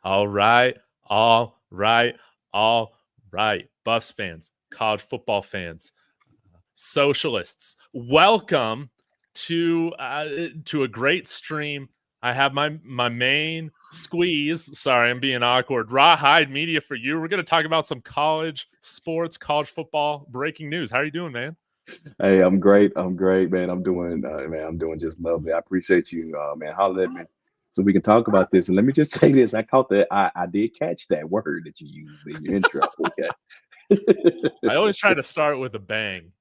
All right, all right, all right. Buffs fans, college football fans, socialists, welcome to a great stream. I have my main squeeze. Sorry, I'm being awkward. Rawhide Media for you. We're going to talk about some college sports, college football, breaking news. How are you doing, man? Hey, I'm great. I'm great, man. I'm doing just lovely. I appreciate you, man. Holler at me so we can talk about this. And let me just say this: I did catch that word that you used in your intro. Okay. I always try to start with a bang.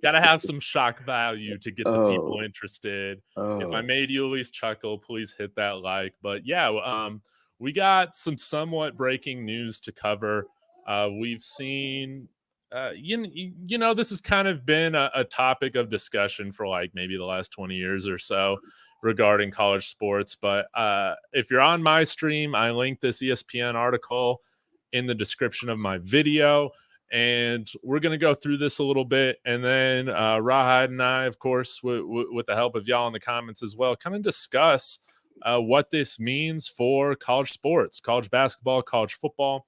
Got to have some shock value to get the people Oh, interested. If I oh. made you at least chuckle, please hit that like. But yeah, we got some somewhat breaking news to cover. We've seen, this has kind of been a topic of discussion for like maybe the last 20 years or so regarding college sports. But if you're on my stream, I linked this ESPN article in the description of my video. And we're going to go through this a little bit. And then Rawhide and I, of course, with the help of y'all in the comments as well, kind of discuss what this means for college sports, college basketball, college football.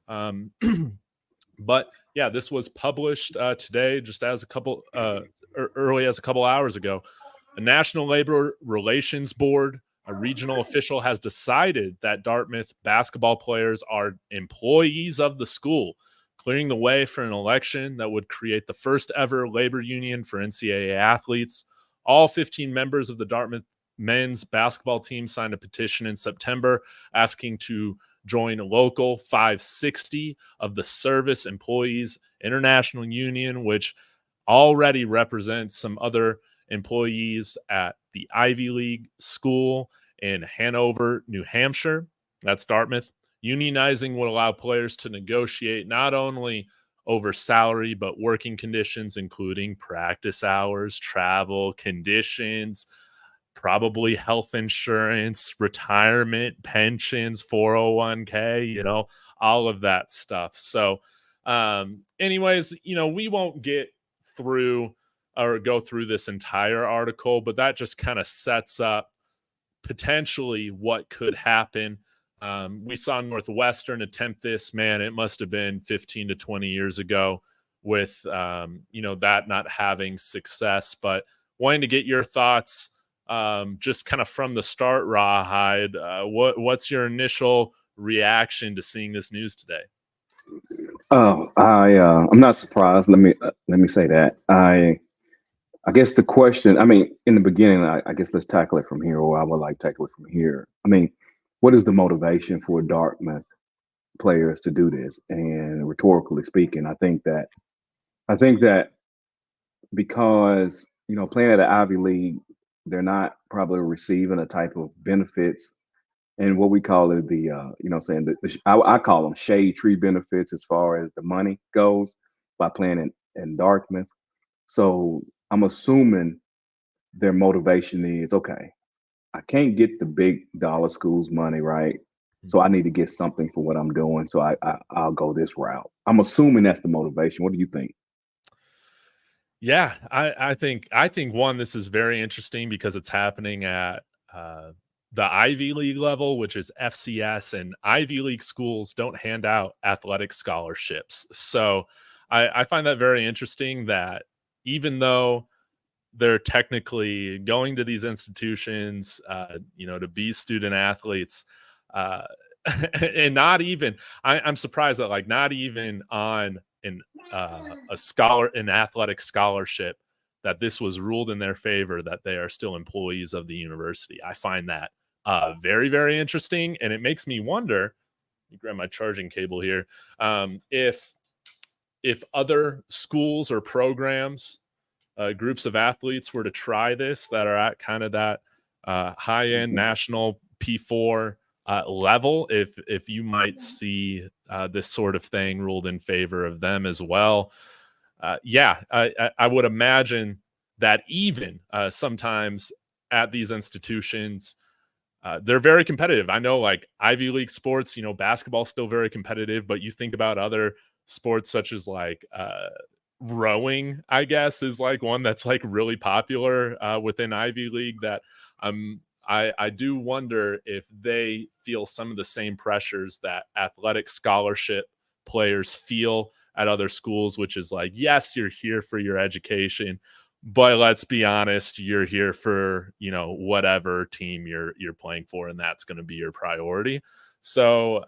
But yeah, this was published today, just as early as a couple hours ago. A National Labor Relations Board, a regional official, has decided that Dartmouth basketball players are employees of the school, clearing the way for an election that would create the first ever labor union for NCAA athletes. All 15 members of the Dartmouth men's basketball team signed a petition in September asking to join Local 560 of the Service Employees International Union, which already represents some other employees at the Ivy League school in Hanover, New Hampshire. That's Dartmouth. Unionizing would allow players to negotiate not only over salary, but working conditions, including practice hours, travel, conditions, probably health insurance, retirement, pensions, 401k, all of that stuff. So, anyways, we won't get through or go through this entire article, but that just kind of sets up potentially what could happen. We saw Northwestern attempt this, man. It must have been 15 to 20 years ago with, that not having success. But wanting to get your thoughts just kind of from the start, Rawhide. What's your initial reaction to seeing this news today? I'm not surprised. Let me say that. I guess the question. I mean, in the beginning, I guess let's tackle it from here, or I would like to tackle it from here. I mean, what is the motivation for Dartmouth players to do this? And rhetorically speaking, I think that because playing at the Ivy League, they're not probably receiving a type of benefits and what we call it saying I call them shade tree benefits as far as the money goes by playing in Dartmouth. So I'm assuming their motivation is okay. I can't get the big dollar schools money, right? So I need to get something for what I'm doing. So I'll go this route. I'm assuming that's the motivation. What do you think? Yeah, I think one, this is very interesting because it's happening at the Ivy League level, which is FCS, and Ivy League schools don't hand out athletic scholarships. So I find that very interesting that even though they're technically going to these institutions, to be student athletes, uh, and not even, I'm surprised that like not even on an athletic scholarship, that this was ruled in their favor, that they are still employees of the university. I find that very, very interesting, and it makes me wonder. Let me grab my charging cable here. If other schools or programs, groups of athletes were to try this, that are at kind of that high end Mhm. national P4 level, if you might see this sort of thing ruled in favor of them as well. I would imagine that even sometimes at these institutions, they're very competitive. I know, like Ivy League sports, basketball's still very competitive, but you think about other sports such as like rowing, I guess, is like one that's like really popular within Ivy League that I do wonder if they feel some of the same pressures that athletic scholarship players feel at other schools, which is like, yes, you're here for your education, but let's be honest, you're here for, whatever team you're playing for, and that's going to be your priority. So,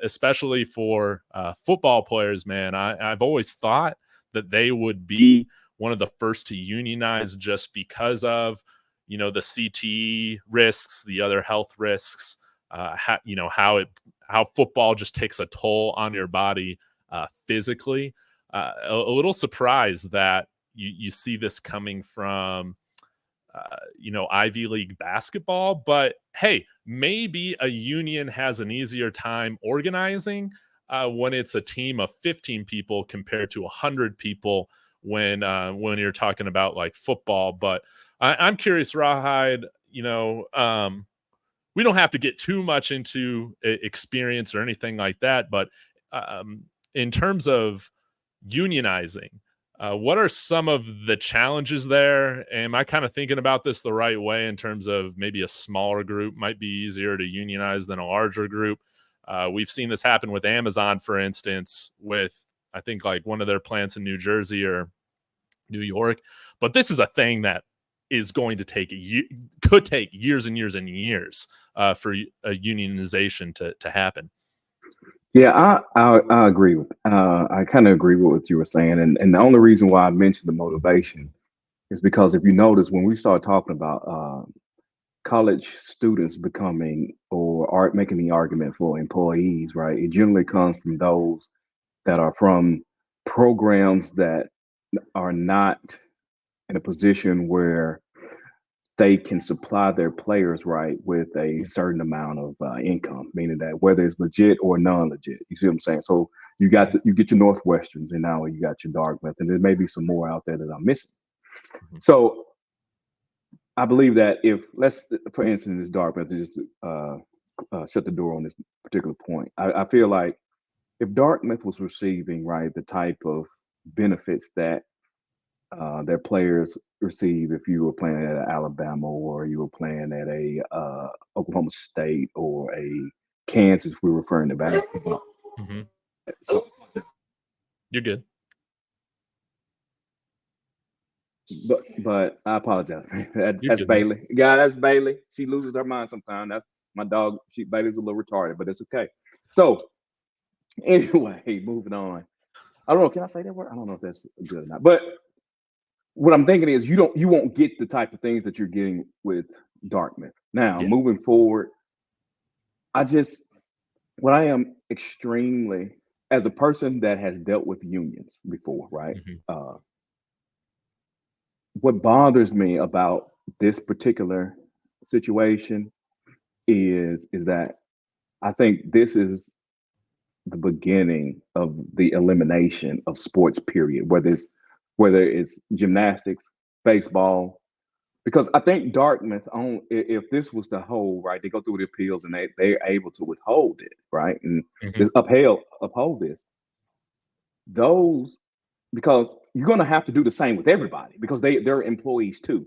especially for football players, man, I've always thought that they would be one of the first to unionize just because of, the CTE risks, the other health risks, how football just takes a toll on your body physically. A little surprised that you see this coming from Ivy League basketball, but hey, maybe a union has an easier time organizing when it's a team of 15 people compared to 100 people when you're talking about like football. But I'm curious, Rawhide, we don't have to get too much into experience or anything like that, but in terms of unionizing, what are some of the challenges there? Am I kind of thinking about this the right way in terms of maybe a smaller group might be easier to unionize than a larger group? We've seen this happen with Amazon, for instance, with I think like one of their plants in New Jersey or New York. But this is a thing that is going to could take years and years and years for a unionization to happen. Yeah, I agree with. I kind of agree with what you were saying, and the only reason why I mentioned the motivation is because if you notice when we start talking about college students becoming or making the argument for employees, right? It generally comes from those that are from programs that are not in a position where they can supply their players right with a certain amount of income, meaning that whether it's legit or non-legit, you see what I'm saying? So you get your Northwesterns, and now you got your Dartmouth, and there may be some more out there that I'm missing. So I believe that if for instance, this Dartmouth, just shut the door on this particular point. I feel like if Dartmouth was receiving right the type of benefits that their players receive if you were playing at Alabama or you were playing at a Oklahoma State or a Kansas, if we're referring to basketball. Mm-hmm. So, you're good. But I apologize. That's good, Bailey. Yeah, that's Bailey. She loses her mind sometimes. That's my dog. Bailey's a little retarded, but it's okay. So anyway, moving on. I don't know. Can I say that word? I don't know if that's good or not. But what I'm thinking is you won't get the type of things that you're getting with Dartmouth. Now, moving forward, what I am extremely, as a person that has dealt with unions before, right? Mm-hmm. What bothers me about this particular situation is that I think this is the beginning of the elimination of sports, period, whether it's gymnastics, baseball, because I think Dartmouth if this was the whole right, they go through the appeals and they're able to withhold it, right? And just uphold this. Those, because you're gonna have to do the same with everybody because they're employees too.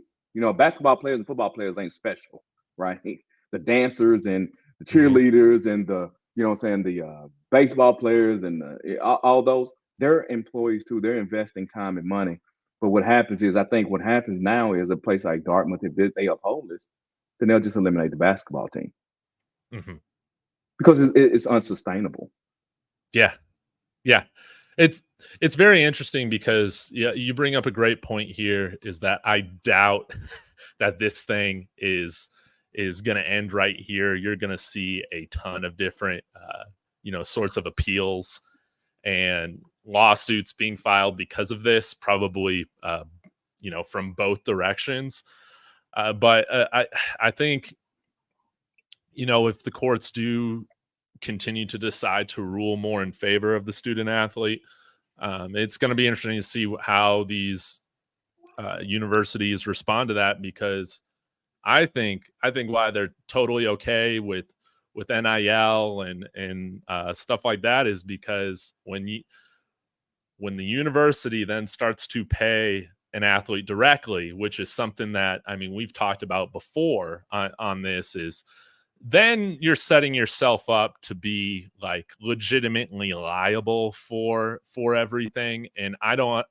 Basketball players and football players ain't special, right? The dancers and the cheerleaders and the the baseball players and all those, they're employees too. They're investing time and money. But what happens is, I think what happens now is a place like Dartmouth, if they uphold this, then they'll just eliminate the basketball team because it's unsustainable. Yeah. It's very interesting because you bring up a great point here, is that I doubt that this thing is going to end right here. You're going to see a ton of different sorts of appeals and lawsuits being filed because of this, probably from both directions. But I think if the courts do continue to decide to rule more in favor of the student athlete, it's going to be interesting to see how these universities respond to that, because I think why they're totally okay with NIL and stuff like that is because when the university then starts to pay an athlete directly, which is something that, I mean, we've talked about before on this, is then you're setting yourself up to be like legitimately liable for everything. And I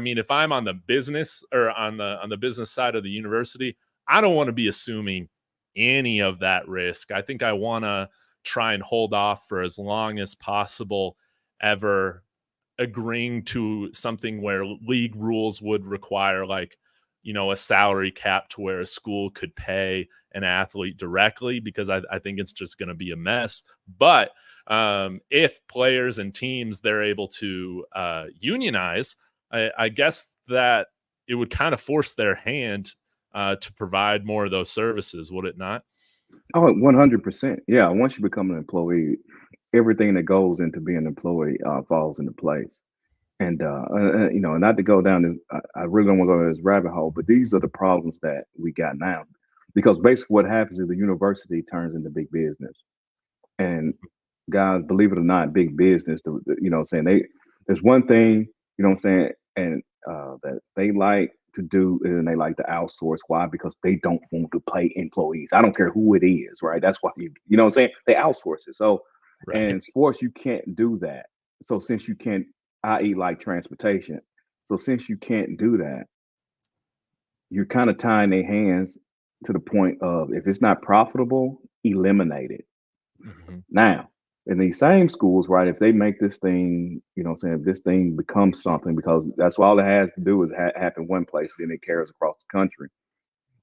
mean, if I'm on the business or on the business side of the university, I don't want to be assuming any of that risk. I think I want to try and hold off for as long as possible, ever agreeing to something where league rules would require, like, a salary cap to where a school could pay an athlete directly, because I think it's just going to be a mess. But if players and teams, they're able to unionize, I guess that it would kind of force their hand to provide more of those services, would it not? Oh, 100%. Yeah. Once you become an employee, everything that goes into being an employee falls into place. And not to go down this, I really don't want to go down this rabbit hole, but these are the problems that we got now. Because basically what happens is the university turns into big business. And guys, believe it or not, big business, saying there's one thing, saying, and that they like to do, and they like to outsource. Why? Because they don't want to pay employees. I don't care who it is, right? That's why they outsource it. So, Right. and sports, you can't do that. So since you can't, i.e., like transportation, so since you can't do that, you're kind of tying their hands to the point of, if it's not profitable, eliminate it. Hmm. Now, in these same schools, right, if they make this thing, if this thing becomes something, because that's all it has to do is happen one place, then it carries across the country.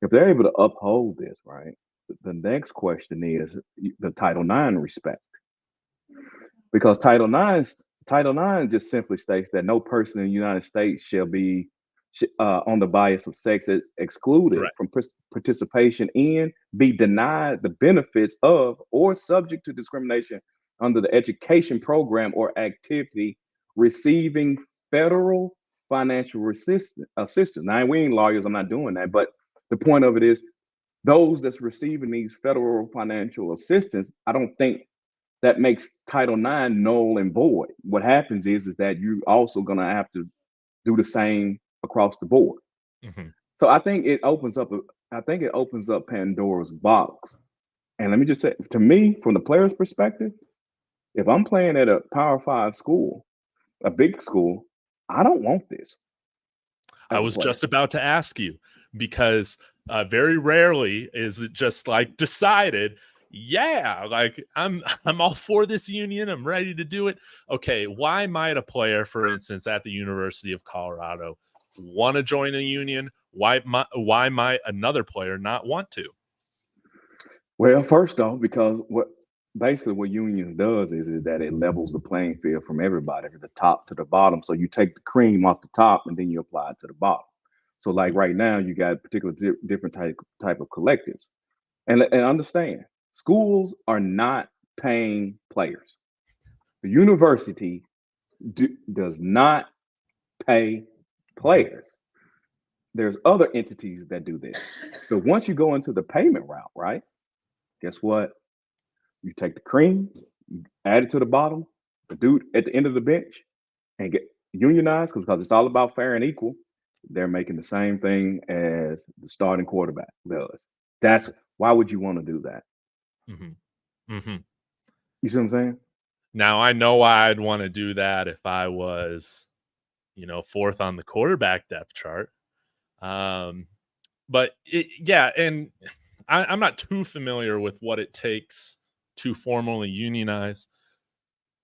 If they're able to uphold this, right, the next question is the Title IX respect. Because Title IX just simply states that no person in the United States shall be on the bias of sex excluded Right. from participation in, be denied the benefits of, or subject to discrimination under the education program or activity receiving federal financial assistance. Now, we ain't lawyers, I'm not doing that, but the point of it is, those that's receiving these federal financial assistance, I don't think that makes Title IX null and void. What happens is that you also gonna have to do the same across the board. Hmm. So I think it opens up Pandora's box. And let me just say, to me, from the player's perspective, if I'm playing at a Power Five school, a big school, I don't want this I as a was player. just about to ask you, because very rarely is it just like decided, yeah, like I'm all for this union, I'm ready to do it. Okay, why might a player, for instance, at the University of Colorado want to join a union? Why might another player not want to? Well, first off, because what unions does is that it levels the playing field from everybody, from the top to the bottom. So you take the cream off the top and then you apply it to the bottom. So like Mhm. right now, you got particular different type of collectives, and understand, schools are not paying players. The university does not pay Mhm. players. There's other entities that do this. But once you go into the payment route, right? Guess what? You take the cream, you add it to the bottom, the dude at the end of the bench, and get unionized, because it's all about fair and equal. They're making the same thing as the starting quarterback does. That's why would you want to do that? Mhm. Mhm. You see what I'm saying? Now I know I'd want to do that if I was, fourth on the quarterback depth chart. Um, but yeah, and I'm not too familiar with what it takes to formally unionize.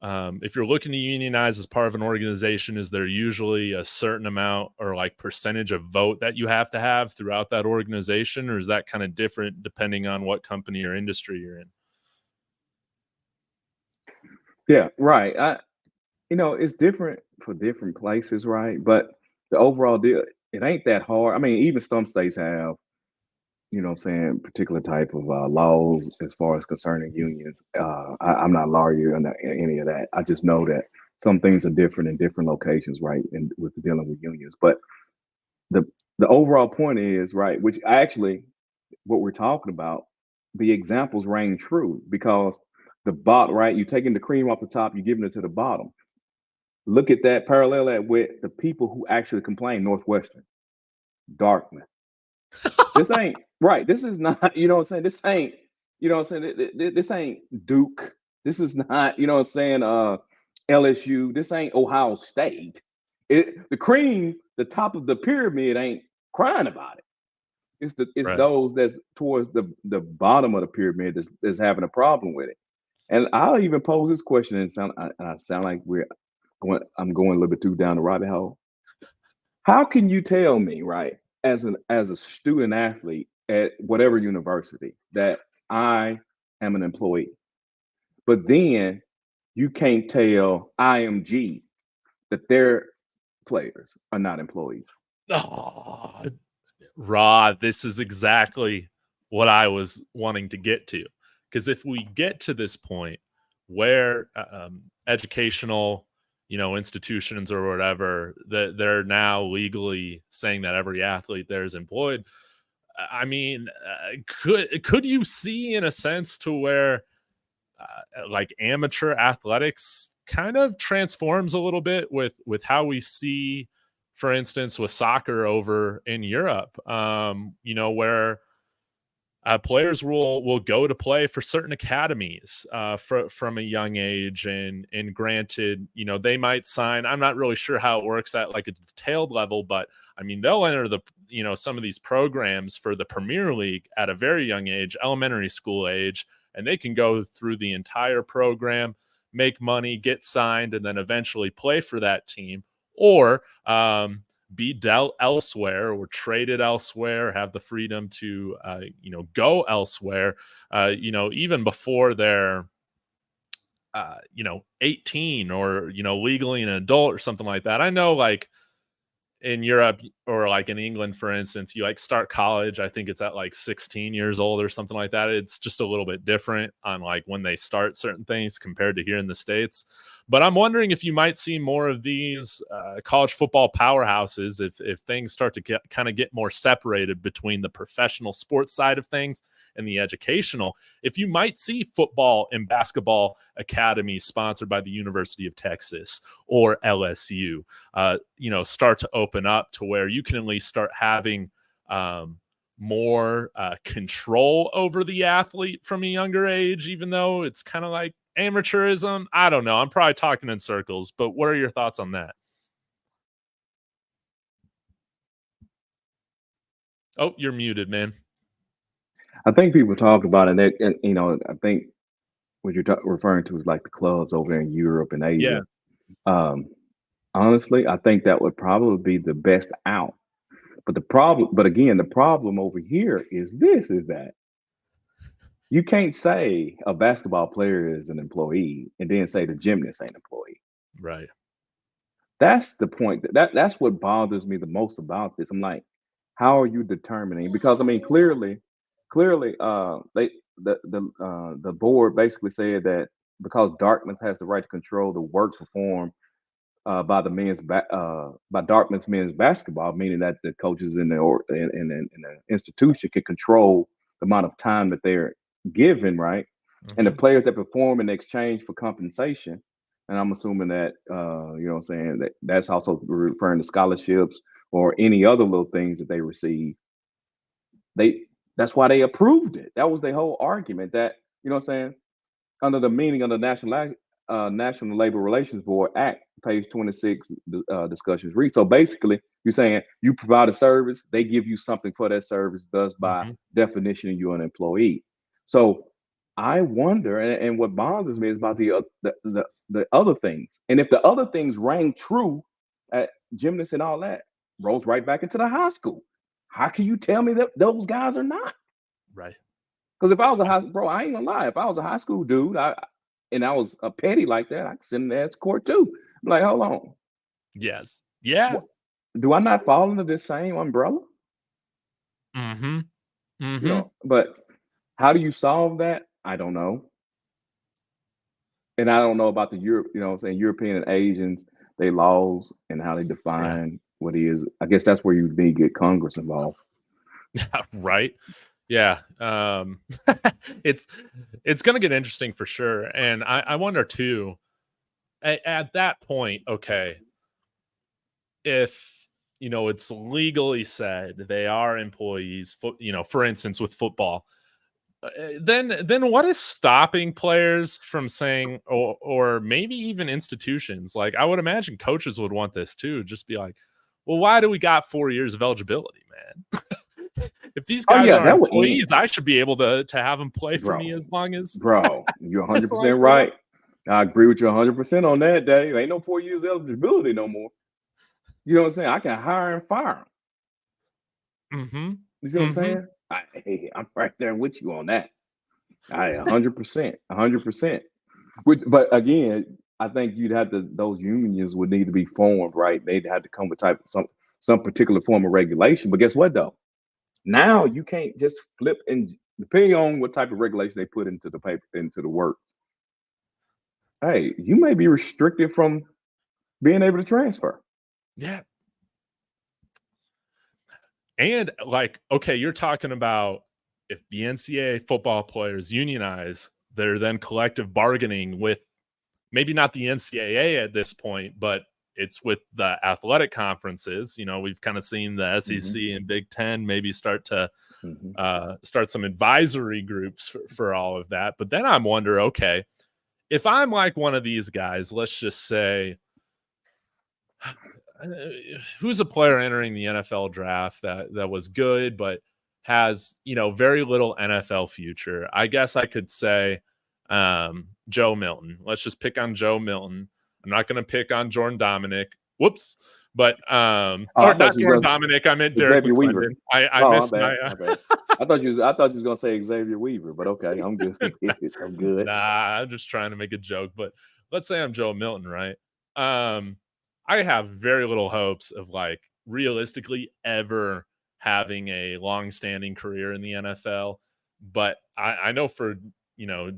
If you're looking to unionize as part of an organization, is there usually a certain amount or like percentage of vote that you have to have throughout that organization, or is that kind of different depending on what company or industry you're in? Yeah, right. It's different for different places, right? But the overall deal, it ain't that hard. I mean, even some states have, what I'm saying, particular type of laws as far as concerning unions. I'm not a lawyer in any of that. I just know that some things are different in different locations, right? And with dealing with unions. But the the overall point is, right, which actually what we're talking about, the examples ring true, because the bot, right, you're taking the cream off the top, you're giving it to the bottom. Look at that, parallel that with the people who actually complain. Northwestern, Dartmouth. This ain't right. This is not, you know what I'm saying? This ain't, you know what I'm saying? This ain't Duke. This is not, you know what I'm saying, LSU. This ain't Ohio State. The cream, the top of the pyramid ain't crying about it. It's Right. those that's towards the bottom of the pyramid that's having a problem with it. And I'll even pose this question and I sound like I'm going a little bit too down the rabbit hole. How can you tell me, right, as a student athlete at whatever university, that I am an employee, but then you can't tell IMG that their players are not employees? Oh, Rod, this is exactly what I was wanting to get to. Because if we get to this point where educational, institutions or whatever, that they're now legally saying that every athlete there is employed, I mean, could you see in a sense to where like amateur athletics kind of transforms a little bit with how we see, for instance, with soccer over in Europe, where players will go to play for certain academies from a young age, and granted, they might sign. I'm not really sure how it works at like a detailed level, but I mean they'll enter some of these programs for the Premier League at a very young age, elementary school age, and they can go through the entire program, make money, get signed, and then eventually play for that team, or be dealt elsewhere or traded elsewhere, have the freedom to, go elsewhere, even before they're, 18 or, legally an adult or something like that. I know like in Europe or like in England, for instance, you like start college. I think it's at like 16 years old or something like that. It's just a little bit different on like when they start certain things compared to here in the States. But I'm wondering if you might see more of these college football powerhouses if things start to get more separated between the professional sports side of things and the educational, if you might see football and basketball academies sponsored by the University of Texas or LSU, start to open up to where you can at least start having more control over the athlete from a younger age, even though it's kind of like amateurism. I don't know. I'm probably talking in circles, but what are your thoughts on that? Oh, you're muted, man. I think people talk about it, and I think what you're referring to is like the clubs over in Europe and Yeah. Asia. Honestly, I think that would probably be the best out. But again, the problem over here is that you can't say a basketball player is an employee and then say the gymnast ain't an employee. Right. That's the point. That's what bothers me the most about this. I'm like, how are you determining? Because I mean, clearly, the board basically said that because Dartmouth has the right to control the work performed by Dartmouth's men's basketball, meaning that the coaches in the institution can control the amount of time that they're given, right? And the players that perform in exchange for compensation. And I'm assuming that what I'm saying, that's also referring to scholarships or any other little things that they receive. That's why they approved it. That was their whole argument, that, you know what I'm saying, under the meaning of the National Labor Relations Board Act, page 26, discussions read. So basically, you're saying you provide a service, they give you something for that service, thus by definition, you're an employee. So I wonder, and what bothers me is about the other things. And if the other things rang true at gymnasts and all that, rolls right back into the high school. How can you tell me that those guys are not? Right. Because if I was I ain't gonna lie. If I was a high school dude, I was a petty like that, I could send the ass to court too. I'm like, hold on. Yes. Yeah. Do I not fall under this same umbrella? But how do you solve that? I don't know. And I don't know about the Europe, European and Asians, they laws and how they define what is. I guess that's where you need to get Congress involved. Right. Yeah. It's going to get interesting for sure. And I wonder too, at that point, okay, if it's legally said they are employees, for instance, with football, then what is stopping players from saying, or maybe even institutions? Like, I would imagine coaches would want this too. Just be like, well, why do we got 4 years of eligibility, man? If these guys are that would employees, end. I should be able to have them play for me Bro, as long as you're as long 100% as right. I agree with you 100% on that, Dave. Ain't no 4 years eligibility no more. You know what I'm saying? I can hire and fire them. Mm-hmm. You see what I'm saying? I'm right there with you on that. 100%. But again, I think you'd have to, those unions would need to be formed, right? They'd have to come with some particular form of regulation. But guess what though? Now you can't just flip, and depending on what type of regulation they put into the paper, into the works, hey, you may be restricted from being able to transfer. Yeah. And like, okay, you're talking about if the NCAA football players unionize, they're then collective bargaining with maybe not the NCAA at this point, but it's with the athletic conferences. We've kind of seen the SEC and Big Ten maybe start to start some advisory groups for all of that. But then I'm wondering, okay, if I'm like one of these guys, let's just say, who's a player entering the NFL draft that was good, but has, very little NFL future? I guess I could say Joe Milton. Let's just pick on Joe Milton. I'm not going to pick on Jordan Dominic. Whoops. But or not Jordan Dominic. I meant Derek Xavier McClendon. Weaver. I missed my bad. I thought you was gonna say Xavier Weaver, but okay, I'm good. I'm good. Nah, I'm just trying to make a joke. But let's say I'm Joe Milton, right? I have very little hopes of like realistically ever having a long-standing career in the NFL. But I know for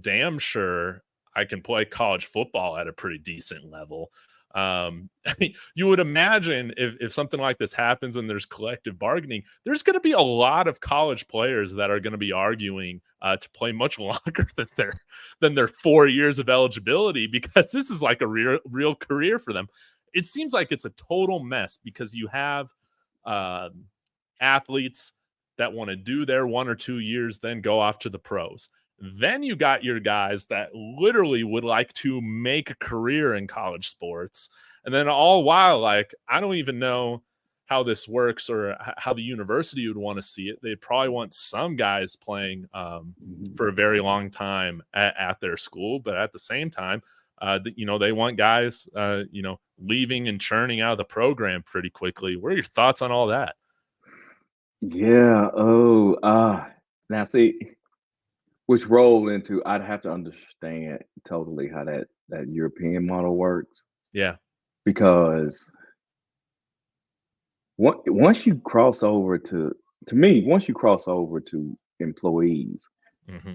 damn sure I can play college football at a pretty decent level. I mean, you would imagine if something like this happens and there's collective bargaining, there's going to be a lot of college players that are going to be arguing to play much longer than their 4 years of eligibility, because this is like a real career for them. It seems like it's a total mess because you have athletes that want to do their 1 or 2 years, then go off to the pros. Then you got your guys that literally would like to make a career in college sports. And then all while, like, I don't even know how this works or how the university would want to see it. They'd probably want some guys playing for a very long time at their school. But at the same time, they want guys, leaving and churning out of the program pretty quickly. What are your thoughts on all that? Yeah. Now see, which roll into, I'd have to understand totally how that European model works. Yeah. Because once you cross over to employees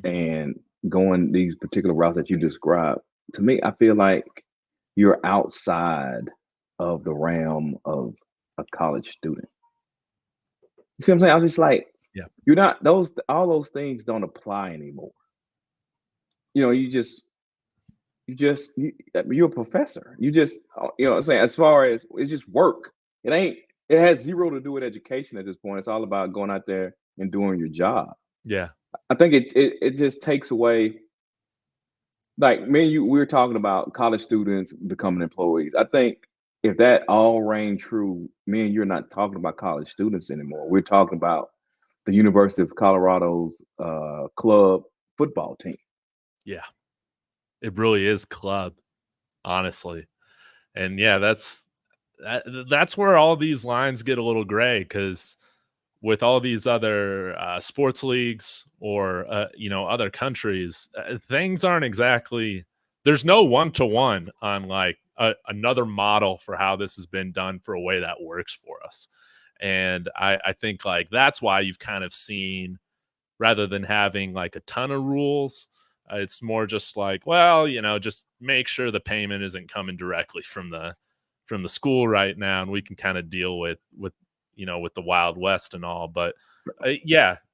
and going these particular routes that you described, to me, I feel like you're outside of the realm of a college student. You see what I'm saying? I was just like, yeah, you're not all those things don't apply anymore. You're a professor. You just, what I'm saying, as far as it's just work. It has zero to do with education at this point. It's all about going out there and doing your job. Yeah. I think it just takes away, like me and you, we were talking about college students becoming employees. I think if that all rang true, me and you're not talking about college students anymore. We're talking about the University of Colorado's club football team. Yeah. It really is club, honestly. And yeah, that's where all these lines get a little gray, because with all these other sports leagues or other countries, things aren't exactly, there's no one-to-one on like another model for how this has been done for a way that works for us. And I think like that's why you've kind of seen, rather than having like a ton of rules, it's more just like, well, just make sure the payment isn't coming directly from the school right now, and we can kind of deal with the Wild West and all. But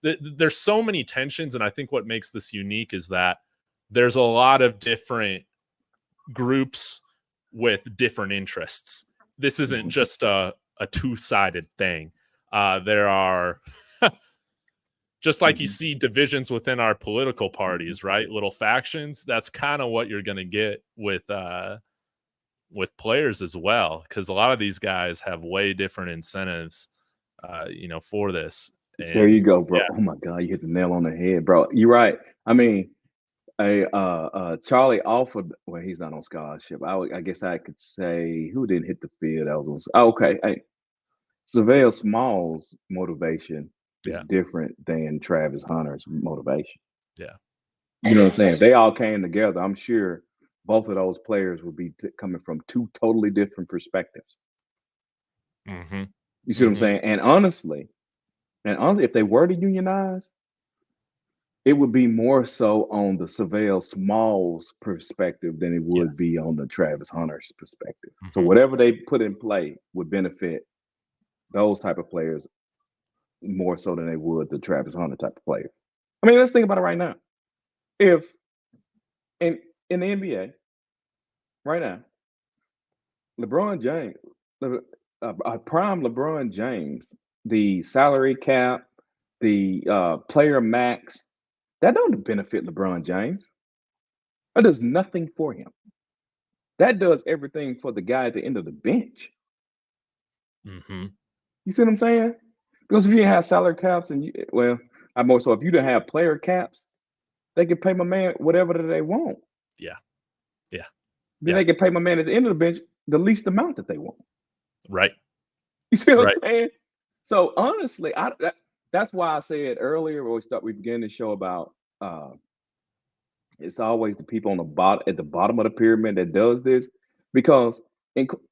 there's so many tensions, and I think what makes this unique is that there's a lot of different groups with different interests. This isn't just a two-sided thing. There are, just like you see divisions within our political parties, right? Little factions. That's kind of what you're going to get with players as well, because a lot of these guys have way different incentives, for this. And there you go, bro. Oh my God, you hit the nail on the head, bro. You're right. I mean, Charlie offered. Well, he's not on scholarship. I guess I could say who didn't hit the field. That was okay. Hey, Savelle Small's motivation is different than Travis Hunter's motivation. Yeah, you know what I'm saying. If they all came together, I'm sure both of those players would be coming from two totally different perspectives. Mm-hmm. You see what I'm saying? And honestly, if they were to unionize, it would be more so on the Savelle Smalls perspective than it would be on the Travis Hunter's perspective. So whatever they put in play would benefit those type of players more so than they would the Travis Hunter type of players. I mean, let's think about it right now. If in the NBA right now, LeBron James, prime LeBron James, the salary cap, the player max, that don't benefit LeBron James. That does nothing for him. That does everything for the guy at the end of the bench. You see what I'm saying? Because if you didn't have salary caps, and I'm more so if you didn't have player caps, they could pay my man whatever that they want. Then they could pay my man at the end of the bench the least amount that they want. Right. You see what I'm saying? So honestly, that's why I said earlier when we began the show about it's always the people on the bottom at the bottom of the pyramid that does this, because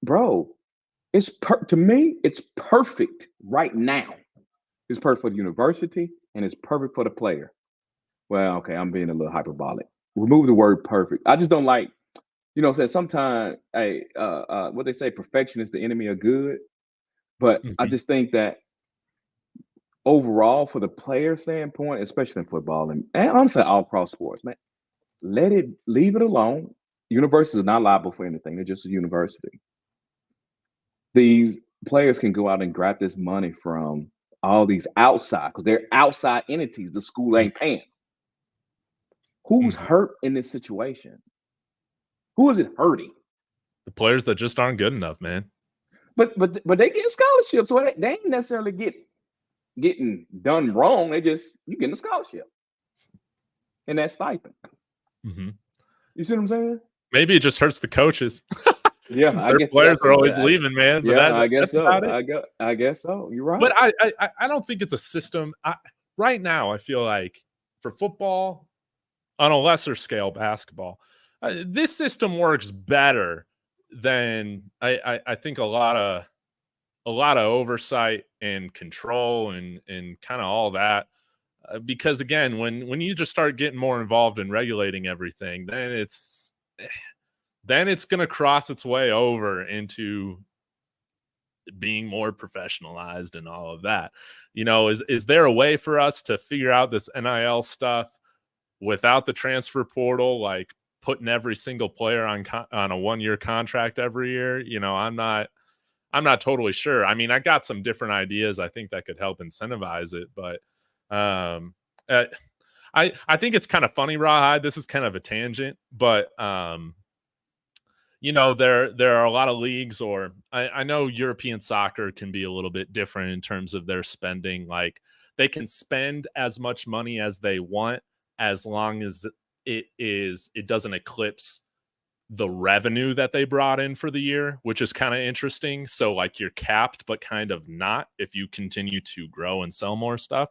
bro, to me it's perfect right now. It's perfect for the university and it's perfect for the player. Well, okay, I'm being a little hyperbolic. Remove the word perfect. I just don't like, sometimes what they say, perfection is the enemy of good. But I just think that overall, for the player standpoint, especially in football and honestly all across sports, man, leave it alone. Universities are not liable for anything. They're just a university. These players can go out and grab this money from all these outside, because they're outside entities the school ain't paying. Who's hurt in this situation? Who is it hurting? The players that just aren't good enough, man. But they get scholarships, so they ain't necessarily getting done wrong. You getting a scholarship and that stipend. You see what I'm saying? Maybe it just hurts the coaches. Yeah, I guess players are always leaving, man. But I guess so. I guess so. You're right. But I don't think it's a system. Right now, I feel like for football, on a lesser scale, basketball, this system works better than I think a lot of oversight and control and kind of all that. Because again, when you just start getting more involved in regulating everything, then it's going to cross its way over into being more professionalized and all of that. Is there a way for us to figure out this NIL stuff without the transfer portal, like putting every single player on a 1-year contract every year? I'm not totally sure. I mean, I got some different ideas I think that could help incentivize it, but I think it's kind of funny, Rawhide. This is kind of a tangent, but there are a lot of leagues, or I know European soccer can be a little bit different in terms of their spending. Like they can spend as much money as they want, as long as it doesn't eclipse the revenue that they brought in for the year, which is kind of interesting. So like you're capped, but kind of not if you continue to grow and sell more stuff.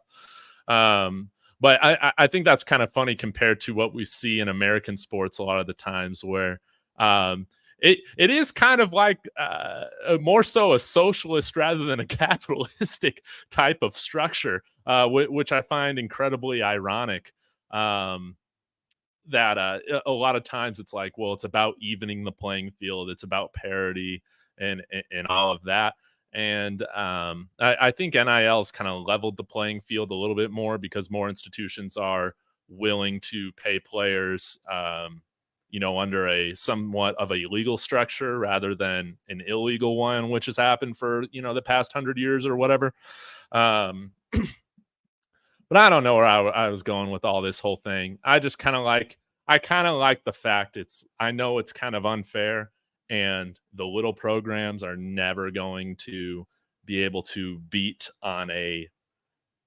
But I think that's kind of funny compared to what we see in American sports a lot of the times, where it is kind of like more so a socialist rather than a capitalistic type of structure, which I find incredibly ironic. That a lot of times it's like, well, it's about evening the playing field. It's about parity and all of that. And I think NIL has kind of leveled the playing field a little bit more, because more institutions are willing to pay players under a somewhat of a legal structure rather than an illegal one, which has happened for, the past 100 years or whatever. But I don't know where I was going with all this whole thing. I kind of like the fact I know it's kind of unfair, and the little programs are never going to be able to beat on a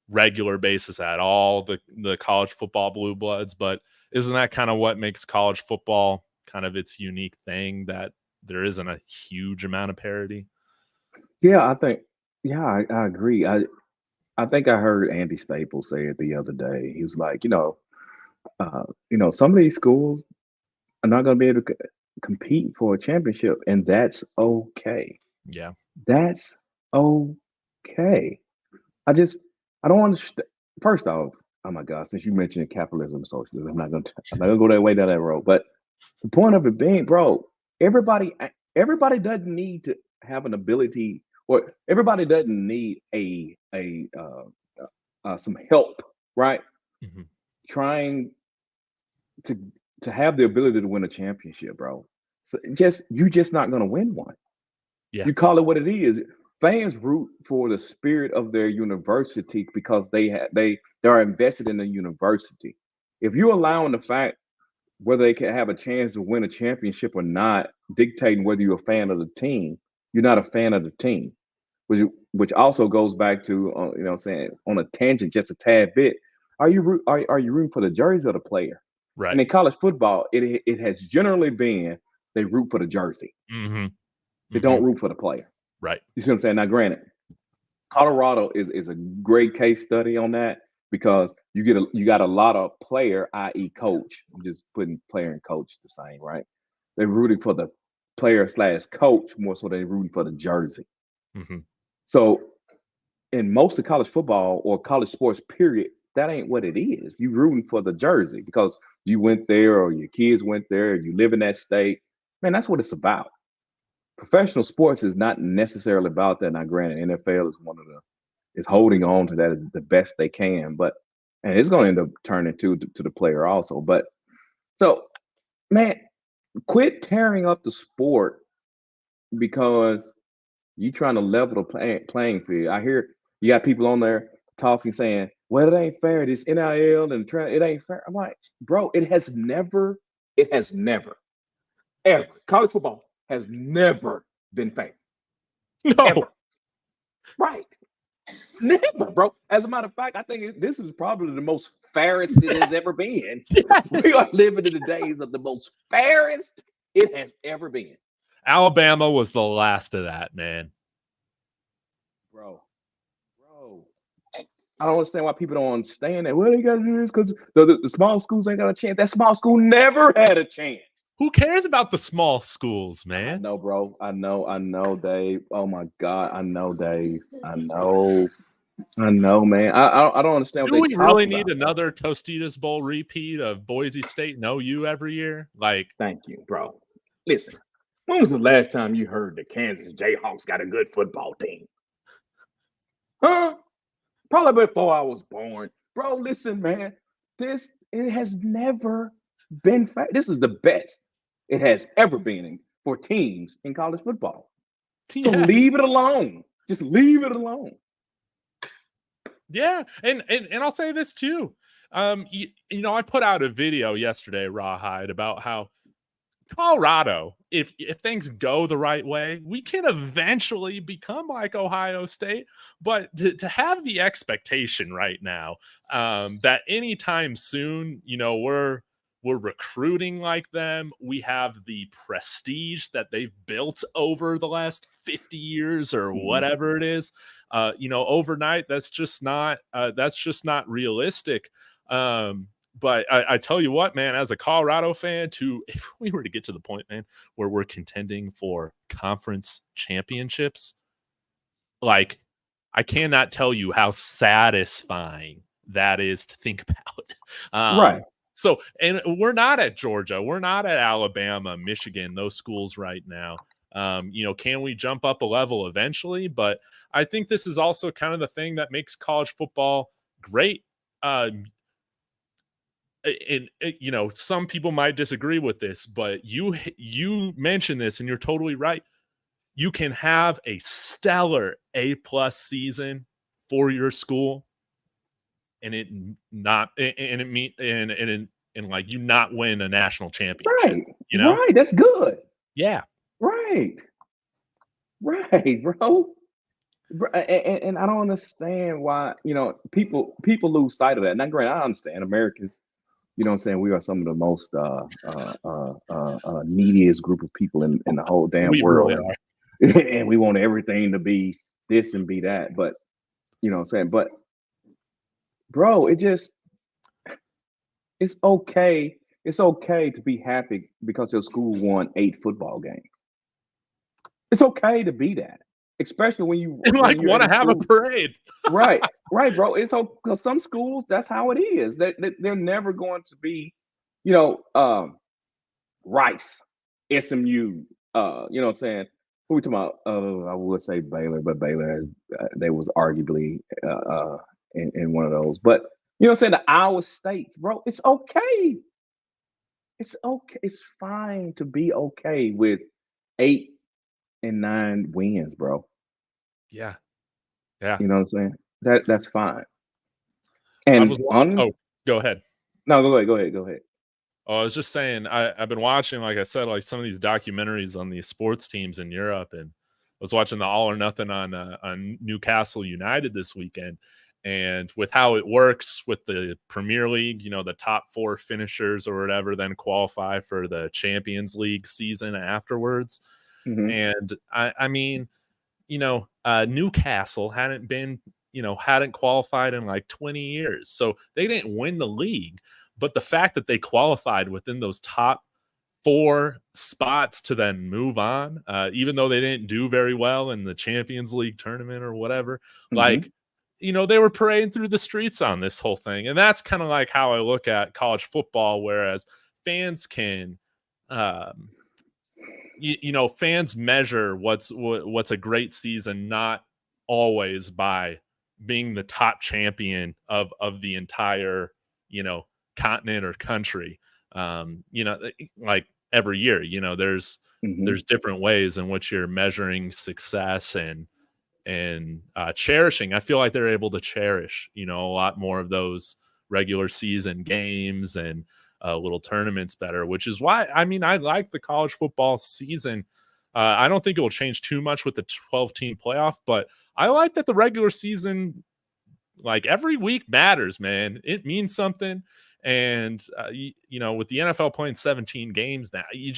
regular basis at all the college football blue bloods. But isn't that kind of what makes college football kind of its unique thing, that there isn't a huge amount of parity? Yeah, I agree. I think I heard Andy Staples say it the other day. He was like, some of these schools are not going to be able to compete for a championship, and that's okay. Yeah, that's okay. I don't understand. First off, oh my God, since you mentioned capitalism and socialism, I'm not gonna go that way down that road. But the point of it being, bro, everybody doesn't need to have an ability, or everybody doesn't need some help, right? mm-hmm. Trying to have the ability to win a championship, bro. So you're just not gonna win one. Yeah. You call it what it is. Fans root for the spirit of their university because they're invested in the university. If you're allowing the fact whether they can have a chance to win a championship or not dictating whether you're a fan of the team, you're not a fan of the team. Which also goes back to what I'm saying, on a tangent just a tad bit. Are you rooting for the jersey or the player? Right. And in college football, it has generally been they root for the jersey. Mm-hmm. They don't root for the player. Right. You see what I'm saying? Now, granted, Colorado is a great case study on that, because you got a lot of player, i.e. coach. I'm just putting player and coach the same, right? They're rooting for the player / coach more so than rooting for the jersey. Mm-hmm. So in most of college football or college sports, period, that ain't what it is. You rooting for the jersey because you went there or your kids went there, you live in that state. Man, that's what it's about. Professional sports is not necessarily about that. Now, granted, NFL is holding on to that as the best they can, and it's going to end up turning to the player also. But so, man, quit tearing up the sport because you trying to level the playing field. I hear you got people on there talking, saying, "Well, it ain't fair. This NIL and it ain't fair." I'm like, bro, it has never, ever. College football has never been fair. No. Ever. Right. Never, bro. As a matter of fact, I think this is probably the most fairest it has ever been. Yes. We are living in the days of the most fairest it has ever been. Alabama was the last of that, man. Bro. I don't understand why people don't understand that. Well, they got to do this because the small schools ain't got a chance. That small school never had a chance. Who cares about the small schools, man? I know, bro. I know, Dave. Oh my God, I know, Dave. I know, man. I don't understand. Do we really need another Tostitos Bowl repeat of Boise State and OU every year? Like, thank you, bro. Listen, when was the last time you heard the Kansas Jayhawks got a good football team? Huh? Probably before I was born, bro. Listen, man. It has never been fair. This is the best it has ever been for teams in college football. Yeah. So leave it alone. Just leave it alone. Yeah, and I'll say this too. I put out a video yesterday, Rawhide, about how Colorado, if things go the right way, we can eventually become like Ohio State. But to have the expectation right now that anytime soon, we're recruiting like them, we have the prestige that they've built over the last 50 years or whatever it is, overnight, that's just not realistic. But I tell you what, man, as a Colorado fan, if we were to get to the point, man, where we're contending for conference championships, like, I cannot tell you how satisfying that is to think about. Right. So, and we're not at Georgia, we're not at Alabama, Michigan, those schools right now. Can we jump up a level eventually? But I think this is also kind of the thing that makes college football great. and you know, some people might disagree with this, but you mentioned this, and you're totally right. You can have a stellar A+ season for your school, and it not and it mean and like you not win a national championship. Right, You know? right. That's good. Yeah. Right, right, bro. And I don't understand why, people lose sight of that. Now, granted, I understand Americans, what I'm saying, we are some of the most neediest group of people in the whole damn We really world. are. And we want everything to be this and be that. But you know what I'm saying? But bro, it's okay. It's okay to be happy because your school won 8 football games. It's okay to be that, especially when And when like you're in want a to have a school. parade. Right, right, bro. It's okay because some schools, that's how it is. They're never going to be, you know, Rice, SMU. You know what I'm saying? Who we talking about? I would say Baylor, but Baylor, they was arguably in one of those. But you know what I'm saying? The Iowa States, bro. It's okay. It's okay. It's fine to be okay with 8 and 9 wins, bro. Yeah. Yeah. You know what I'm saying? That's fine. I And was oh, go ahead. no, go ahead. Oh, I was just saying, I've been watching, like I said, like some of these documentaries on these sports teams in Europe, and I was watching the All or Nothing on Newcastle United this weekend, and with how it works with the Premier League, you know, the top 4 finishers or whatever then qualify for the Champions League season afterwards. Mhm. And I mean, you know, Newcastle hadn't qualified in like 20 years. So they didn't win the league, but the fact that they qualified within those top 4 spots to then move on, even though they didn't do very well in the Champions League tournament or whatever, like, Mhm. you know, they were parading through the streets on this whole thing. And that's kind of like how I look at college football, whereas fans can, um, fans measure what's a great season not always by being the top champion of the entire, you know, continent or country. Like every year, you know, Mhm. there's different ways in which you're measuring success and cherishing. I feel like they're able to cherish, you know, a lot more of those regular season games and little tournaments better, which is why, I mean, I like the college football season. I don't think it will change too much with the 12-team playoff, but I like that the regular season, like every week matters, man. It means something. And, you know, with the NFL playing 17 games now, you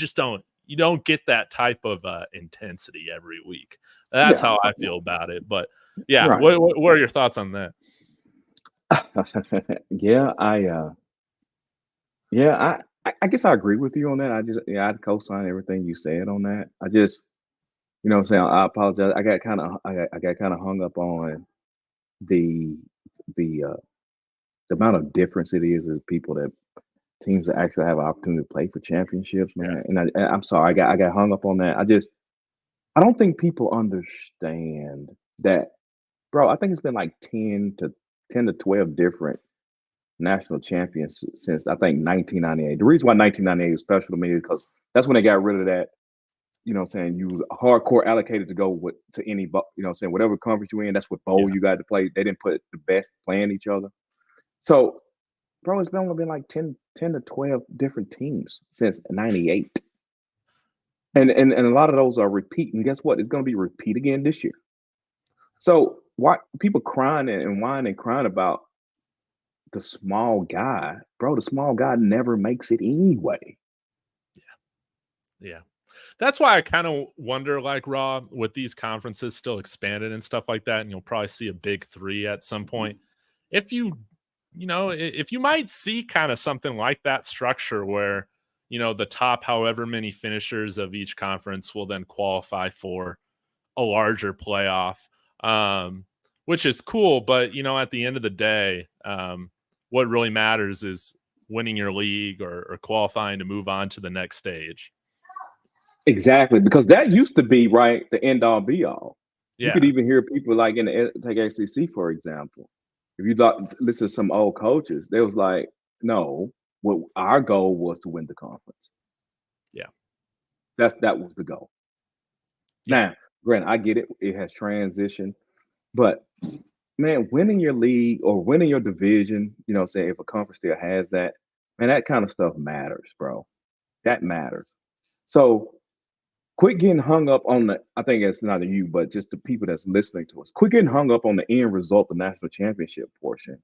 don't get that type of intensity every week. That's Yeah. how I feel about it. But yeah, Right. what are your thoughts on that? Yeah, I guess I agree with you on that. I'd co-sign everything you said on that. I just, what I'm saying, I apologize. I got kind of hung up on the the uh the amount of difference it is people that teams that actually have an opportunity to play for championships, Yeah. man. I'm sorry, I got hung up on that. I don't think people understand that, bro. I think it's been like 10 to 12 different national champions since I think 1998. The reason why 1998 is special to me is because that's when they got rid of that. You know what I'm saying? You was hardcore allocated to go to any, you know what I'm saying? Whatever conference you in, that's what bowl Yeah. you got to play. They didn't put the best playing each other. So, bro, it's only been like 10 to 12 different teams since 98. And a lot of those are repeat. And guess what? It's going to be repeat again this year. So, why people crying and whining and crying about the small guy, bro? The small guy never makes it anyway. Yeah. That's why I kind of wonder, like, Raw, with these conferences still expanded and stuff like that, and you'll probably see a big 3 at some point. If if you might see kind of something like that structure where, you know, the top however many finishers of each conference will then qualify for a larger playoff, which is cool. But, you know, at the end of the day, what really matters is winning your league or qualifying to move on to the next stage. Exactly, because that used to be right the end all be all. You could Yeah. even hear people like take ACC for example. If you listen to some old coaches, they was like, no, what our goal was to win the conference. Yeah. That was the goal. Yeah. Now, granted, I get it. It has transitioned, but man, winning your league or winning your division, you know, say if a conference still has that, man, that kind of stuff matters, bro. That matters. So quit getting hung up on the, I think it's not you, but just the people that's listening to us. Quit getting hung up on the end result, the national championship portion,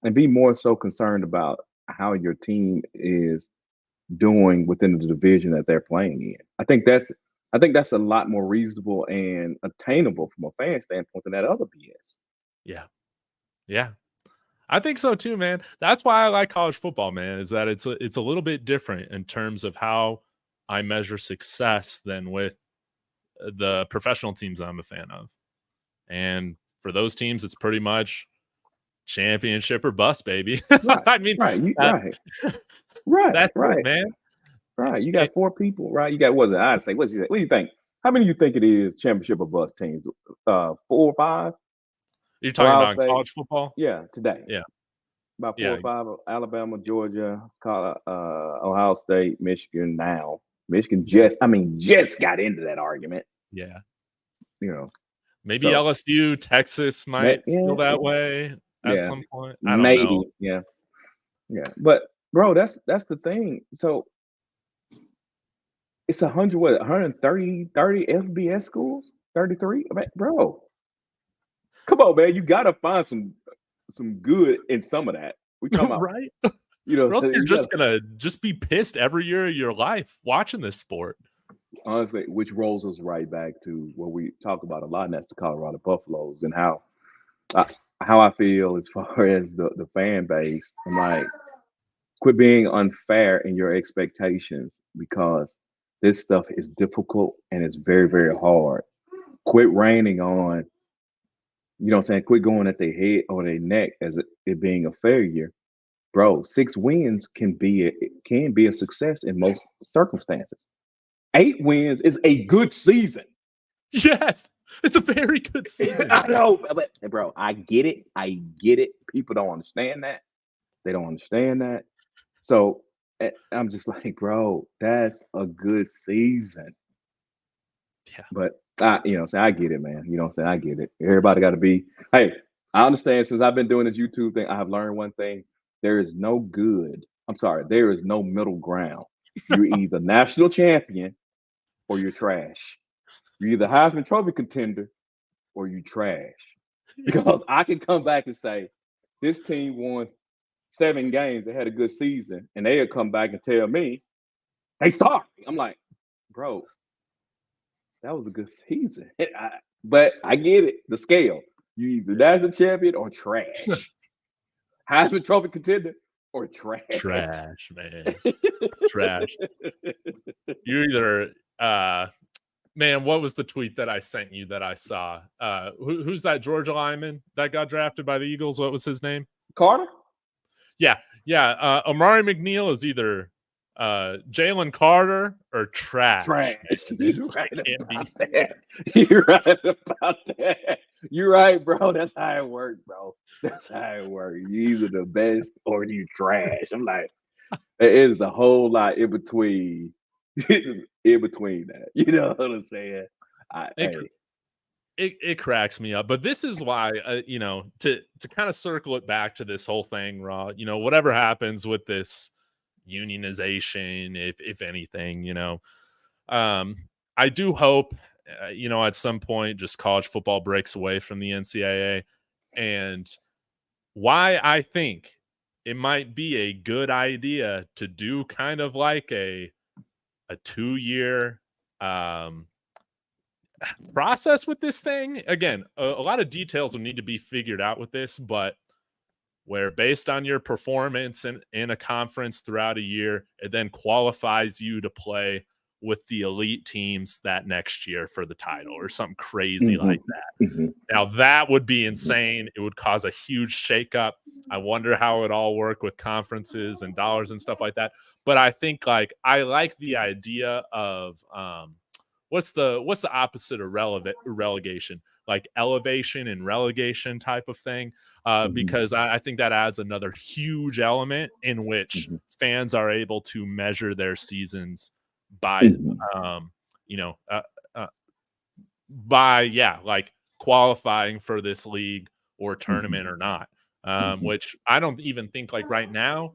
and be more so concerned about how your team is doing within the division that they're playing in. I think that's a lot more reasonable and attainable from a fan standpoint than that other BS. Yeah. Yeah. I think so too, man. That's why I like college football, man, is that it's a little bit different in terms of how I measure success than with the professional teams I'm a fan of. And for those teams, it's pretty much championship or bust, baby. Right, I mean, right, that, right, that's it, right, man. right. You got 4 people, right? You got what? I'd say, what do you think? How many do you think it is? Championship or bust teams? 4 or 5? You're talking Ohio about in State. college football? Yeah, today. Yeah. About 4 Yeah. or 5. Alabama, Georgia, Ohio State, Michigan. Now, Michigan just got into that argument. Yeah. You know, Maybe so LSU, Texas might feel that way at yeah, some point. I don't maybe, know. yeah. But bro, that's the thing. So it's 130 FBS schools, 33. I mean, bro, come on, man. You gotta find some good in some of that. We talking about, Right? you Or else know, you're you just gotta, gonna just be pissed every year of your life watching this sport. honestly, which rolls us right back to what we talk about a lot, and that's the Colorado Buffaloes and I, how I feel as far as the fan base. I'm like, quit being unfair in your expectations because this stuff is difficult and it's very, very hard. Quit raining on, you know what I'm saying? Quit going at their head or their neck as it being a failure. Bro, 6 wins can be a success in most circumstances. 8 wins is a good season. Yes, it's a very good season. I know, but bro, I get it. I get it. People don't understand that. They don't understand that. So I'm just like, bro, that's a good season. Yeah. But I get it, man. You know what I'm saying? I get it. Everybody got to be. Hey, I understand. Since I've been doing this YouTube thing, I have learned one thing: there is no good. I'm sorry, there is no middle ground. You're either national champion or you're trash. You're either Heisman Trophy contender or you trash. Because I can come back and say, this team won 7 games. They had a good season, and they'll come back and tell me they sorry. I'm like, bro, that was a good season. But I get it. The scale. You either national champion or trash. Heisman Trophy contender or trash. Trash, man. Trash. You're either man, what was the tweet that I sent you that I saw? Who's that Georgia lineman that got drafted by the Eagles? What was his name? Carter? Yeah. Amari McNeil is either Jalen Carter or trash. Trash. You're right about that. You're right about that. You're right, bro. That's how it works, bro. That's how it works. You either the best or you trash. I'm like, it is a whole lot in between. In between that. You know what I'm saying? It cracks me up, but this is why to kind of circle it back to this whole thing, Raw. Whatever happens with this unionization, if anything, I do hope at some point just college football breaks away from the NCAA, and why I think it might be a good idea to do kind of like a 2-year process with this thing. Again, a lot of details will need to be figured out with this, but where based on your performance in a conference throughout a year, it then qualifies you to play with the elite teams that next year for the title or something crazy like that. Now that would be insane. It would cause a huge shakeup. I wonder how it all work with conferences and dollars and stuff like that. But I think I like the idea of what's the opposite of relegation? Like elevation and relegation type of thing. because I think that adds another huge element in which fans are able to measure their seasons by, like qualifying for this league or tournament or not. Which I don't even think like right now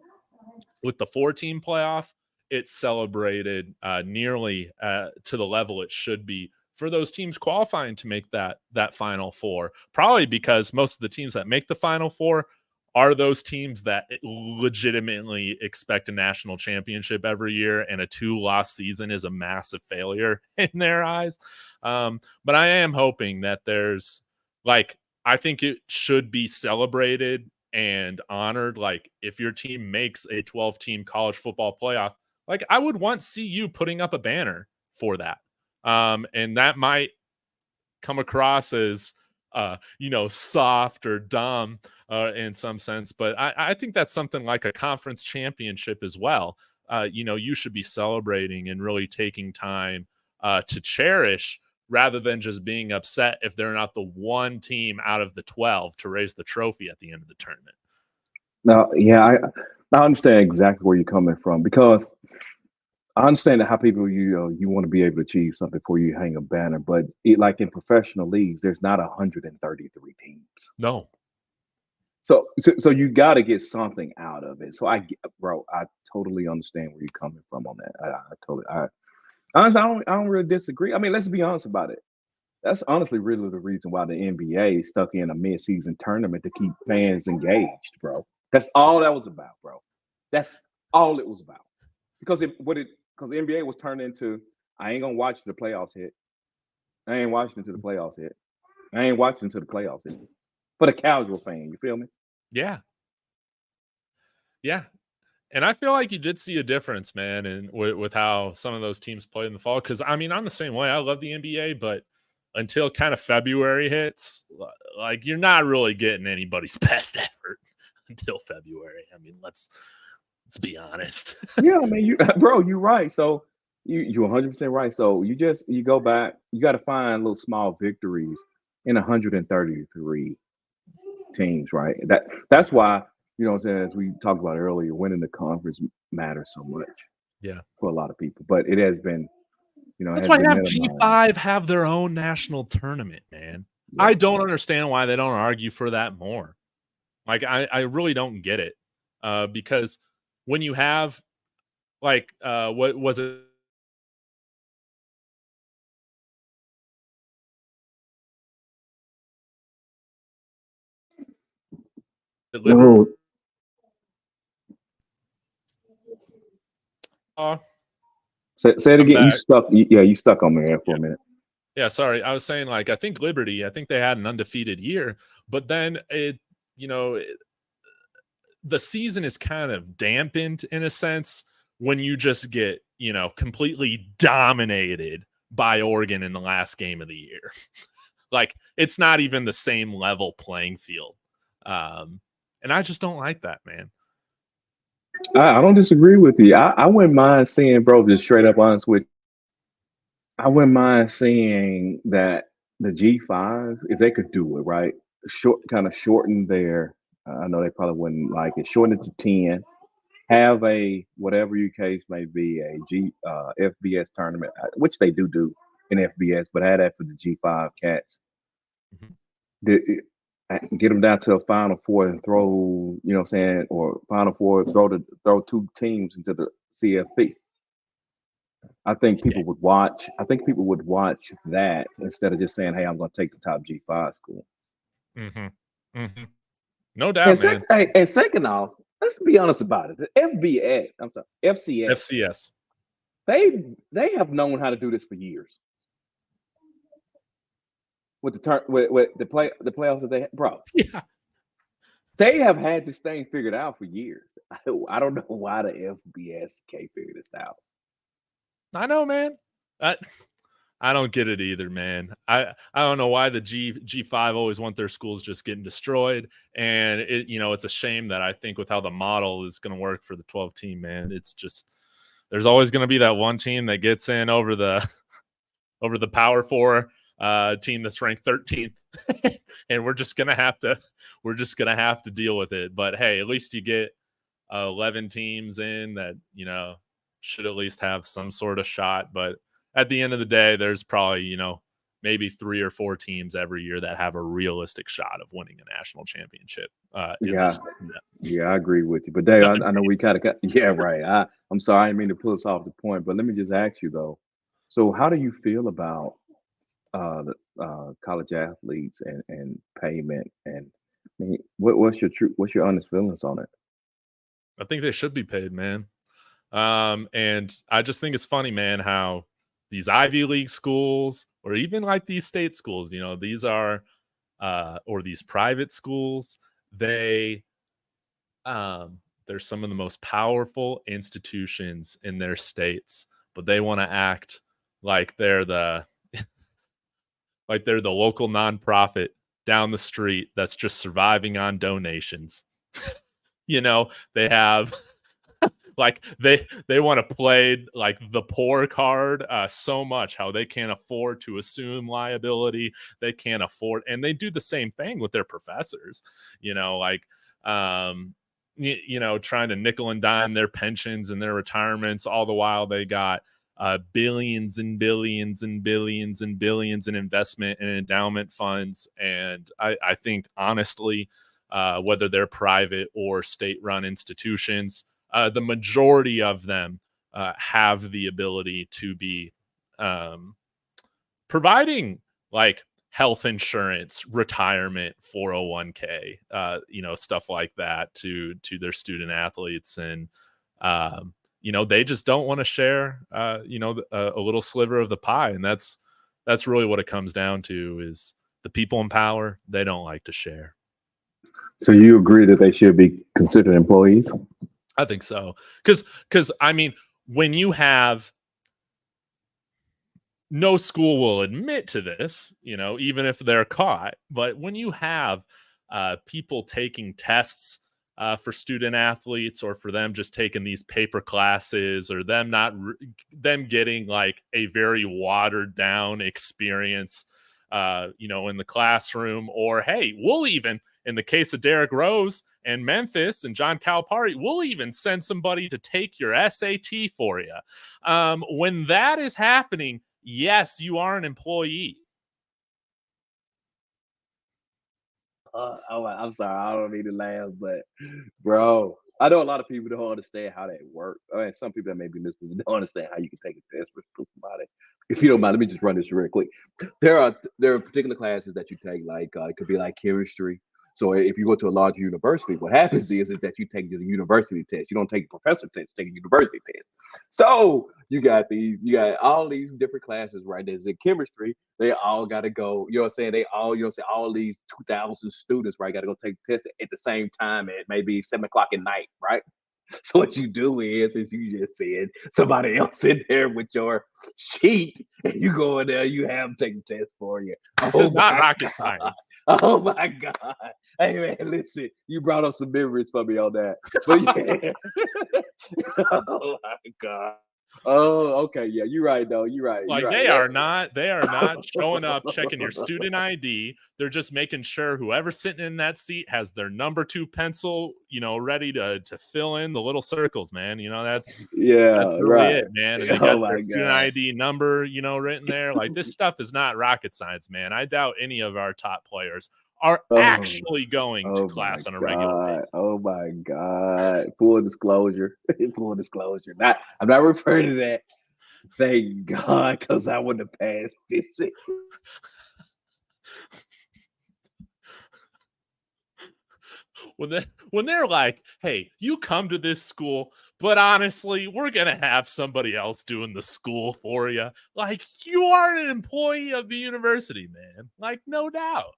with the 4-team playoff, it's celebrated nearly to the level it should be for those teams qualifying to make that Final Four. Probably because most of the teams that make the Final Four are those teams that legitimately expect a national championship every year, and a 2-loss season is a massive failure in their eyes. But I am hoping that there's like, I think it should be celebrated and honored. Like if your team makes a 12-team college football playoff, like I would want CU putting up a banner for that. And that might come across as soft or dumb in some sense, but I think that's something like a conference championship as well. You should be celebrating and really taking time to cherish, rather than just being upset if they're not the one team out of the 12 to raise the trophy at the end of the tournament. Now, yeah, I understand exactly where you're coming from, because I understand how people you want to be able to achieve something before you hang a banner, but like in professional leagues, there's not 133 teams. No. So you got to get something out of it. So I totally understand where you're coming from on that. Honestly, I don't really disagree. I mean, let's be honest about it. That's honestly really the reason why the NBA stuck in a mid-season tournament, to keep fans engaged, bro. That's all that was about, bro. That's all it was about. Because the NBA was turned into, I ain't gonna watch the playoffs hit. I ain't watching until the playoffs hit. I ain't watching until the playoffs hit. For the casual fan, you feel me? Yeah. Yeah. And I feel like you did see a difference, man, and with how some of those teams played in the fall. Because I mean, I'm the same way. I love the NBA, but until kind of February hits, like you're not really getting anybody's best effort until February. I mean, let's be honest. Yeah, I mean, you're right. So you're 100% right. So you go back. You got to find little small victories in 133 teams, right? That's why. You know what I'm saying? As we talked about earlier, winning the conference matters so much. Yeah. For a lot of people. But it has been, that's why G5 have their own national tournament, man. Yeah. I don't understand why they don't argue for that more. Like, I really don't get it. Because when you have, like, what was it? No. Say it again. You stuck. Yeah, you stuck on me there for a minute. Yeah, sorry. I was saying, like, I think Liberty, I think they had an undefeated year, but then the season is kind of dampened in a sense when you just get, completely dominated by Oregon in the last game of the year. Like, it's not even the same level playing field. And I just don't like that, man. I don't disagree with you. I wouldn't mind seeing, bro, just straight up honest with you, I wouldn't mind seeing that the G5, if they could do it, right, shorten their, I know they probably wouldn't like it, shorten it to 10, have a, whatever your case may be, a FBS tournament, which they do in FBS, but have that for the G5 cats. Get them down to a Final Four and throw, you know what I'm saying, or Final Four, throw 2 teams into the CFP. I think people would watch. I think people would watch that instead of just saying, "Hey, I'm going to take the top G5 school." No doubt, man. And second off, let's be honest about it. The FCS. They have known how to do this for years. With the playoffs that they had, bro. Yeah. They have had this thing figured out for years. I don't know why the FBS can't figure this out. I know, man. I don't get it either, man. I don't know why the G5 always want their schools just getting destroyed. And it's a shame that I think with how the model is going to work for the 12 team, man, it's just, there's always going to be that one team that gets in over the Power 4 team that's ranked 13th. And we're just going to have to we're just gonna have to deal with it. But hey, at least you get 11 teams in that, you know, should at least have some sort of shot. But at the end of the day, there's probably, you know, maybe 3 or 4 teams every year that have a realistic shot of winning a national championship. Yeah, I agree with you. But Dave, I know we kind of got, yeah, right. I'm sorry, I didn't mean to pull us off the point, but let me just ask you though. So how do you feel about the college athletes and payment? And I mean, what's your honest feelings on it? I think they should be paid, man. And I just think it's funny, man, how these Ivy League schools or even like these state schools, you know, these are or these private schools, they're some of the most powerful institutions in their states, but they want to act like they're the like they're the local nonprofit down the street that's just surviving on donations. You know, they have like they want to play like the poor card so much, how they can't afford to assume liability, they can't afford, and they do the same thing with their professors, you know, like you know, trying to nickel and dime their pensions and their retirements, all the while they got billions and billions and billions and billions in investment and endowment funds. And I think honestly, whether they're private or state-run institutions, the majority of them have the ability to be providing like health insurance, retirement, 401k, you know, stuff like that to their student athletes. And, you know, they just don't want to share, you know, a little sliver of the pie. And that's really what it comes down to, is the people in power, they don't like to share. So you agree that they should be considered employees? I think so. Because I mean, when you have, no school will admit to this, you know, even if they're caught, but when you have people taking tests for student athletes, or for them just taking these paper classes, or them them getting like a very watered down experience, you know, in the classroom, or hey, we'll even, in the case of Derrick Rose and Memphis and John Calipari, we'll even send somebody to take your SAT for you. When that is happening, yes, you are an employee. I'm sorry, I don't need to laugh, but bro, I know a lot of people don't understand how that works. I mean, some people that may be listening don't understand how you can take a test for somebody. If you don't mind, let me just run this real quick. There are particular classes that you take, like it could be like chemistry. So if you go to a larger university, what happens is that you take the university test. You don't take a professor test, you take a university test. So you got all these different classes, right? There's in chemistry, they all got to go, you know what I'm saying? They all, you know what I'm saying, all these 2,000 students, right, got to go take the test at the same time at maybe 7 o'clock at night, right? So what you do is you just said somebody else in there with your sheet, and you go in there, you have them take the test for you. This is not rocket science. Oh my God. Hey man, listen, you brought up some memories for me on that. But yeah. Oh my God. Oh, okay. Yeah, you're right though. You're right. Like, they are not showing up, checking your student ID. They're just making sure whoever's sitting in that seat has their number 2 pencil, you know, ready to fill in the little circles, man. You know, that's really right. it, man. And they got their student ID number, you know, written there. Like, this stuff is not rocket science, man. I doubt any of our top players are actually going to class on a regular basis. Oh my God. Full disclosure. Full disclosure. I'm not referring to that. Thank God, because I wouldn't have passed physics. When they're like, hey, you come to this school, but honestly, we're going to have somebody else doing the school for you. Like, you are an employee of the university, man. Like, no doubt.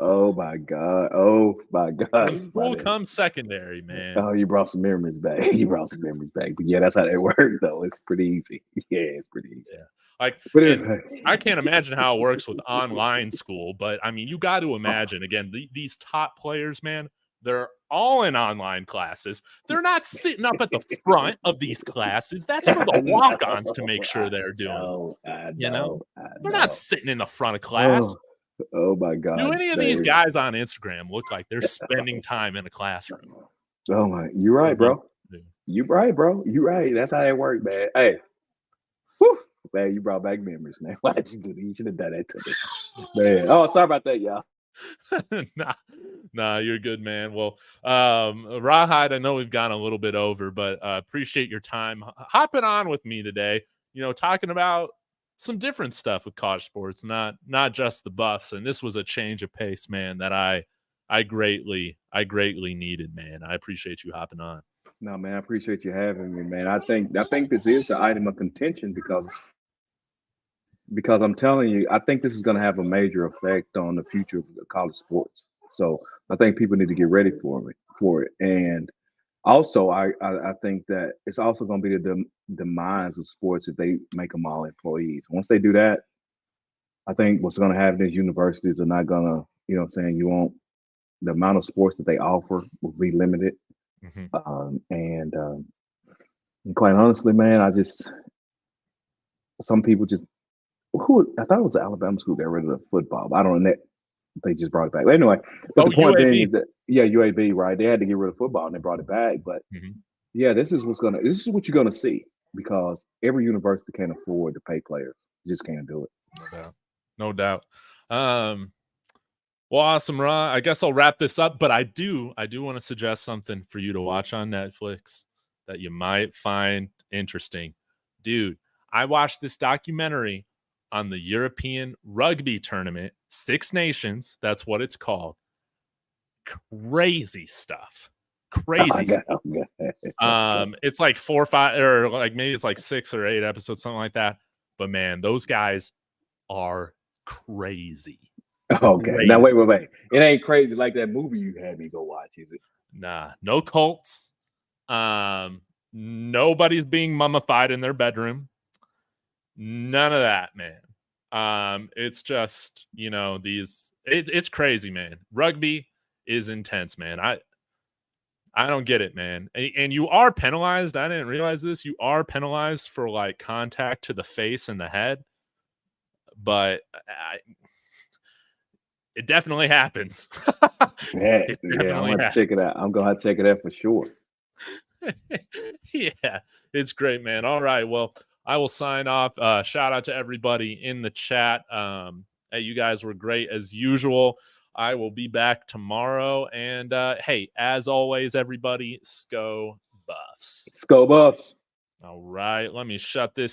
Oh my God. Oh my God. The school comes secondary, man. Oh, you brought some memories back. But yeah, that's how they work, though. It's pretty easy. Yeah, it's pretty easy. Yeah. Like, I can't imagine how it works with online school, but I mean, you got to imagine, again, these top players, man, they're all in online classes. They're not sitting up at the front of these classes. That's for the walk-ons to make sure they're doing. I you know? They're not sitting in the front of class. Oh my God. Do any of these Dave. guys on Instagram look like they're spending time in a classroom? Oh my, you're right, bro. You right, bro. You right. That's how it works, man. Hey, whew, man, you brought back memories, man. Why'd you do that? You should have done that to me, man. Oh, sorry about that, y'all. Nah, you're good, man. Well, Rawhide, I know we've gone a little bit over, but appreciate your time hopping on with me today. You know, talking about some different stuff with college sports, not just the Buffs. And this was a change of pace, man, that I greatly needed, man. I appreciate you hopping on. No, man, I appreciate you having me, man. I think this is the item of contention because I'm telling you, I think this is going to have a major effect on the future of college sports. So I think people need to get ready for it. And also, I think that it's also going to be the demise of sports if they make them all employees. Once they do that, I think what's going to happen is universities are not going to, you know what I'm saying, the amount of sports that they offer will be limited. And quite honestly, man, some people just, I thought it was the Alabama school got rid of the football. But I don't know. They just brought it back. But anyway, but the point being is that, yeah, UAB, right? They had to get rid of football and they brought it back. But yeah, this is what you're gonna see because every university can't afford to pay players. You just can't do it. No doubt. Well, awesome, Ra. I guess I'll wrap this up, but I do want to suggest something for you to watch on Netflix that you might find interesting. Dude, I watched this documentary on the European rugby tournament, Six Nations. That's what it's called. Crazy stuff. Crazy stuff. It's like 4 or 5, or like maybe it's like 6 or 8 episodes, something like that. But man, those guys are crazy. Okay. Crazy. Now wait. It ain't crazy like that movie you had me go watch, is it? Nah, no cults. Nobody's being mummified in their bedroom. None of that, man. It's just, you know, it's crazy, man. Rugby is intense, man. I don't get it, man. And you are penalized. I didn't realize this. You are penalized for like contact to the face and the head. But it definitely happens. Yeah, I'm gonna check it out. I'm gonna check it out for sure. Yeah, it's great, man. All right, well, I will sign off. Shout out to everybody in the chat. Hey, you guys were great as usual. I will be back tomorrow. And hey, as always, everybody, Sco Buffs. Sco Buffs. All right, let me shut this